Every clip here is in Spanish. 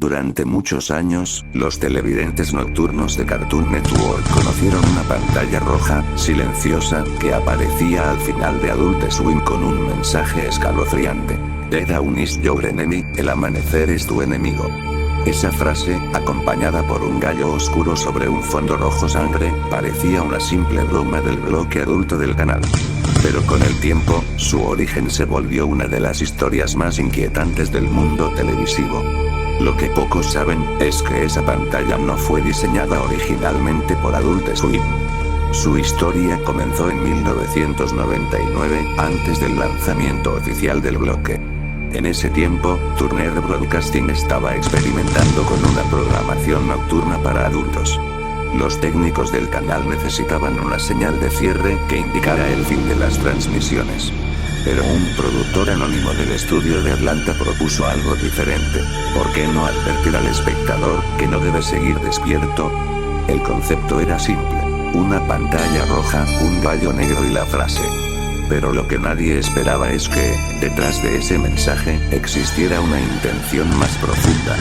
Durante muchos años, los televidentes nocturnos de Cartoon Network conocieron una pantalla roja, silenciosa, que aparecía al final de Adult Swim con un mensaje escalofriante. The dawn is your enemy, el amanecer es tu enemigo. Esa frase, acompañada por un gallo oscuro sobre un fondo rojo sangre, parecía una simple broma del bloque adulto del canal. Pero con el tiempo, su origen se volvió una de las historias más inquietantes del mundo televisivo. Lo que pocos saben, es que esa pantalla no fue diseñada originalmente por Adult Swim. Su historia comenzó en 1999, antes del lanzamiento oficial del bloque. En ese tiempo, Turner Broadcasting estaba experimentando con una programación nocturna para adultos. Los técnicos del canal necesitaban una señal de cierre que indicara el fin de las transmisiones. Pero un productor anónimo del estudio de Atlanta propuso algo diferente. ¿Por qué no advertir al espectador que no debe seguir despierto? El concepto era simple: una pantalla roja, un gallo negro y la frase. Pero lo que nadie esperaba es que, detrás de ese mensaje, existiera una intención más profunda.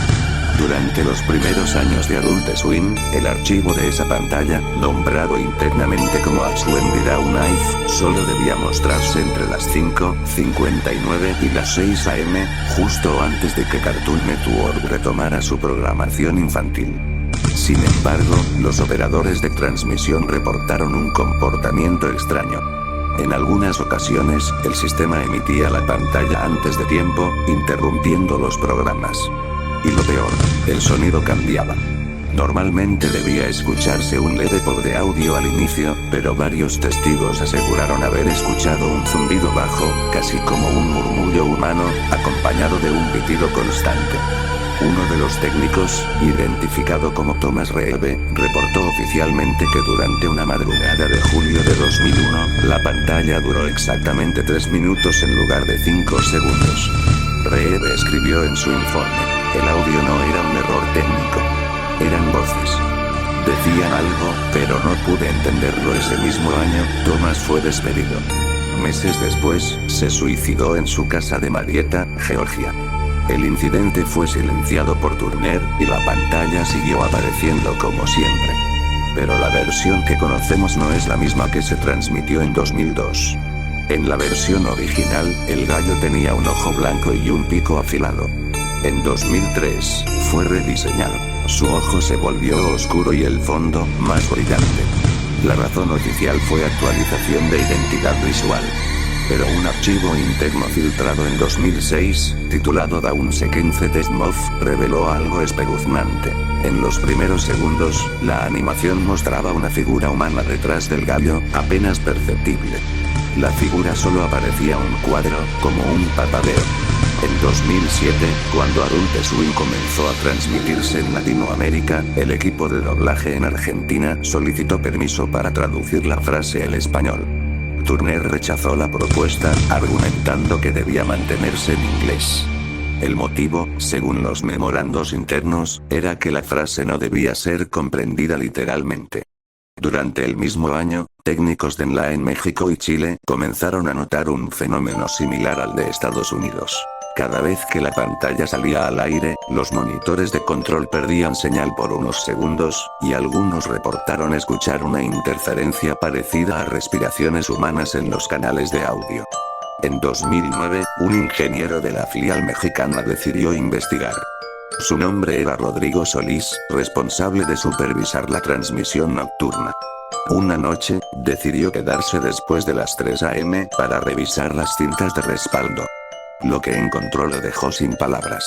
Durante los primeros años de Adult Swim, el archivo de esa pantalla, nombrado internamente como As When Without Knife, solo debía mostrarse entre las 5:59 y las 6 am, justo antes de que Cartoon Network retomara su programación infantil. Sin embargo, los operadores de transmisión reportaron un comportamiento extraño. En algunas ocasiones, el sistema emitía la pantalla antes de tiempo, interrumpiendo los programas. Y lo peor, el sonido cambiaba. Normalmente debía escucharse un leve pop de audio al inicio, pero varios testigos aseguraron haber escuchado un zumbido bajo, casi como un murmullo humano, acompañado de un pitido constante. Uno de los técnicos, identificado como Thomas Reeve, reportó oficialmente que durante una madrugada de julio de 2001, la pantalla duró exactamente 3 minutos en lugar de 5 segundos. Reeve escribió en su informe: el audio no era un error técnico. Eran voces. Decían algo, pero no pude entenderlo. Ese mismo año, Thomas fue despedido. Meses después, se suicidó en su casa de Marietta, Georgia. El incidente fue silenciado por Turner, y la pantalla siguió apareciendo como siempre. Pero la versión que conocemos no es la misma que se transmitió en 2002. En la versión original, el gallo tenía un ojo blanco y un pico afilado. En 2003, fue rediseñado. Su ojo se volvió oscuro y el fondo, más brillante. La razón oficial fue actualización de identidad visual. Pero un archivo interno filtrado en 2006, titulado Down Sequence Test Mof, reveló algo espeluznante. En los primeros segundos, la animación mostraba una figura humana detrás del gallo, apenas perceptible. La figura solo aparecía un cuadro, como un parpadeo. En 2007, cuando Adult Swim comenzó a transmitirse en Latinoamérica, el equipo de doblaje en Argentina solicitó permiso para traducir la frase al español. Turner rechazó la propuesta, argumentando que debía mantenerse en inglés. El motivo, según los memorandos internos, era que la frase no debía ser comprendida literalmente. Durante el mismo año, técnicos de NLA en México y Chile comenzaron a notar un fenómeno similar al de Estados Unidos. Cada vez que la pantalla salía al aire, los monitores de control perdían señal por unos segundos, y algunos reportaron escuchar una interferencia parecida a respiraciones humanas en los canales de audio. En 2009, un ingeniero de la filial mexicana decidió investigar. Su nombre era Rodrigo Solís, responsable de supervisar la transmisión nocturna. Una noche, decidió quedarse después de las 3 am para revisar las cintas de respaldo. Lo que encontró lo dejó sin palabras.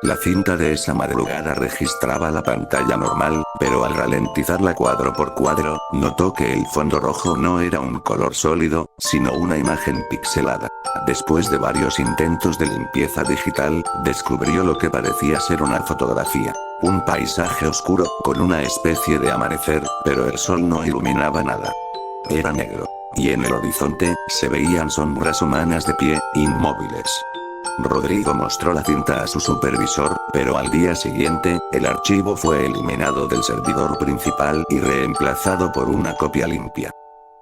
La cinta de esa madrugada registraba la pantalla normal, pero al ralentizarla cuadro por cuadro, notó que el fondo rojo no era un color sólido, sino una imagen pixelada. Después de varios intentos de limpieza digital, descubrió lo que parecía ser una fotografía. Un paisaje oscuro, con una especie de amanecer, pero el sol no iluminaba nada. Era negro. Y en el horizonte, se veían sombras humanas de pie, inmóviles. Rodrigo mostró la cinta a su supervisor, pero al día siguiente, el archivo fue eliminado del servidor principal y reemplazado por una copia limpia.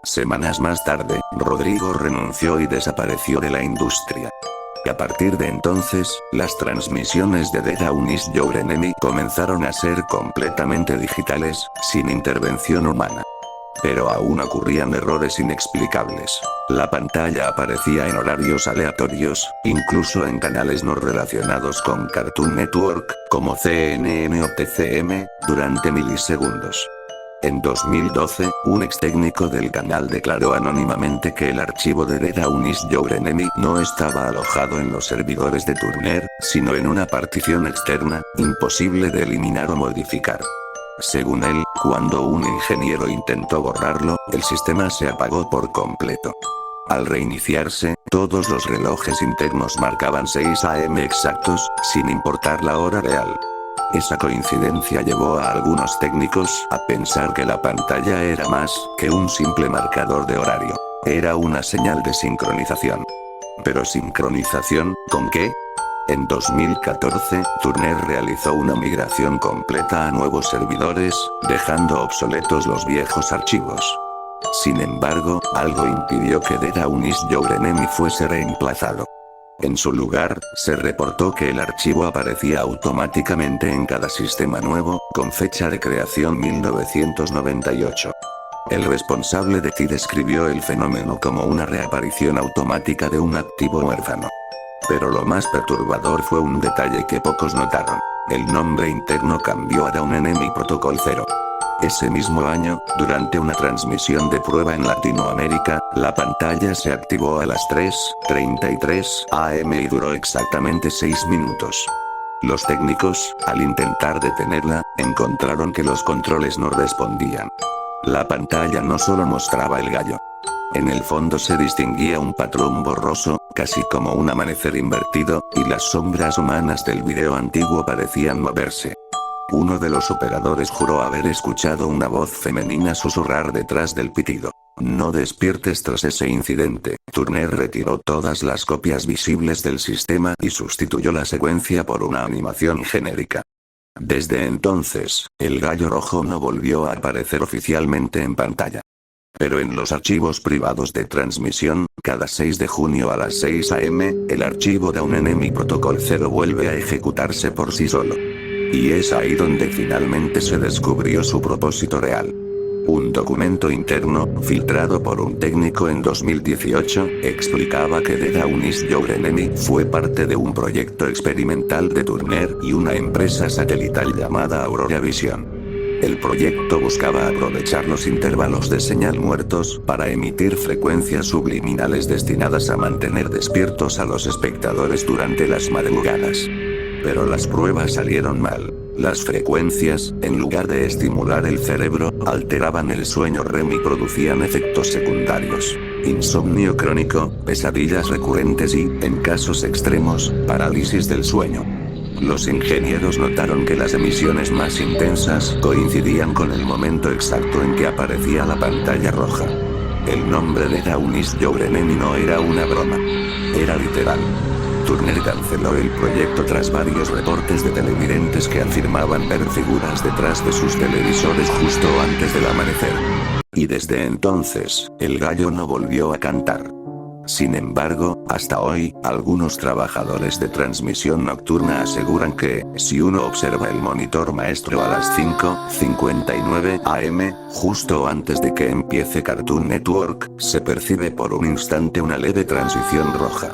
Semanas más tarde, Rodrigo renunció y desapareció de la industria. A partir de entonces, las transmisiones de The Dawn is Your Enemy comenzaron a ser completamente digitales, sin intervención humana. Pero aún ocurrían errores inexplicables. La pantalla aparecía en horarios aleatorios, incluso en canales no relacionados con Cartoon Network, como CNN o TCM, durante milisegundos. En 2012, un ex técnico del canal declaró anónimamente que el archivo de The Dawn is Your Enemy no estaba alojado en los servidores de Turner, sino en una partición externa, imposible de eliminar o modificar. Según él, cuando un ingeniero intentó borrarlo, el sistema se apagó por completo. Al reiniciarse, todos los relojes internos marcaban 6 AM exactos, sin importar la hora real. Esa coincidencia llevó a algunos técnicos a pensar que la pantalla era más que un simple marcador de horario. Era una señal de sincronización. ¿Pero sincronización, con qué? En 2014, Turner realizó una migración completa a nuevos servidores, dejando obsoletos los viejos archivos. Sin embargo, algo impidió que The Dawn is Your Enemy fuese reemplazado. En su lugar, se reportó que el archivo aparecía automáticamente en cada sistema nuevo, con fecha de creación 1998. El responsable de TI describió el fenómeno como una reaparición automática de un activo huérfano. Pero lo más perturbador fue un detalle que pocos notaron. El nombre interno cambió a Dawn Enemy Protocol 0. Ese mismo año, durante una transmisión de prueba en Latinoamérica, la pantalla se activó a las 3:33 AM y duró exactamente 6 minutos. Los técnicos, al intentar detenerla, encontraron que los controles no respondían. La pantalla no solo mostraba el gallo. En el fondo se distinguía un patrón borroso, casi como un amanecer invertido, y las sombras humanas del video antiguo parecían moverse. Uno de los operadores juró haber escuchado una voz femenina susurrar detrás del pitido. No despiertes. Tras ese incidente, Turner retiró todas las copias visibles del sistema y sustituyó la secuencia por una animación genérica. Desde entonces, el gallo rojo no volvió a aparecer oficialmente en pantalla. Pero en los archivos privados de transmisión, cada 6 de junio a las 6 AM, el archivo Dawn Enemy Protocol 0 vuelve a ejecutarse por sí solo. Y es ahí donde finalmente se descubrió su propósito real. Un documento interno, filtrado por un técnico en 2018, explicaba que The Dawn is Your Enemy fue parte de un proyecto experimental de Turner y una empresa satelital llamada Aurora Vision. El proyecto buscaba aprovechar los intervalos de señal muertos para emitir frecuencias subliminales destinadas a mantener despiertos a los espectadores durante las madrugadas. Pero las pruebas salieron mal. Las frecuencias, en lugar de estimular el cerebro, alteraban el sueño REM y producían efectos secundarios. Insomnio crónico, pesadillas recurrentes y, en casos extremos, parálisis del sueño. Los ingenieros notaron que las emisiones más intensas coincidían con el momento exacto en que aparecía la pantalla roja. El nombre de Dawn is Your Enemy no era una broma. Era literal. Turner canceló el proyecto tras varios reportes de televidentes que afirmaban ver figuras detrás de sus televisores justo antes del amanecer. Y desde entonces, el gallo no volvió a cantar. Sin embargo, hasta hoy, algunos trabajadores de transmisión nocturna aseguran que, si uno observa el monitor maestro a las 5:59 AM, justo antes de que empiece Cartoon Network, se percibe por un instante una leve transición roja.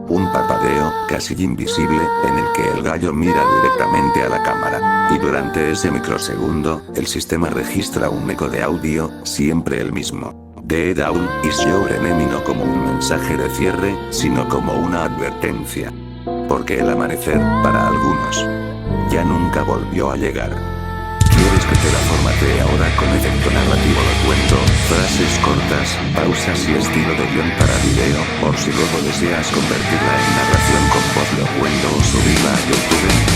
Un parpadeo, casi invisible, en el que el gallo mira directamente a la cámara. Y durante ese microsegundo, el sistema registra un eco de audio, siempre el mismo. The Dawn is Your Enemy no como un mensaje de cierre, sino como una advertencia. Porque el amanecer, para algunos, ya nunca volvió a llegar. ¿Quieres que te la formatee ahora con efecto narrativo de cuento, frases cortas, pausas y estilo de guión para video, por si luego deseas convertirla en narración con voz de cuento o subirla a YouTube?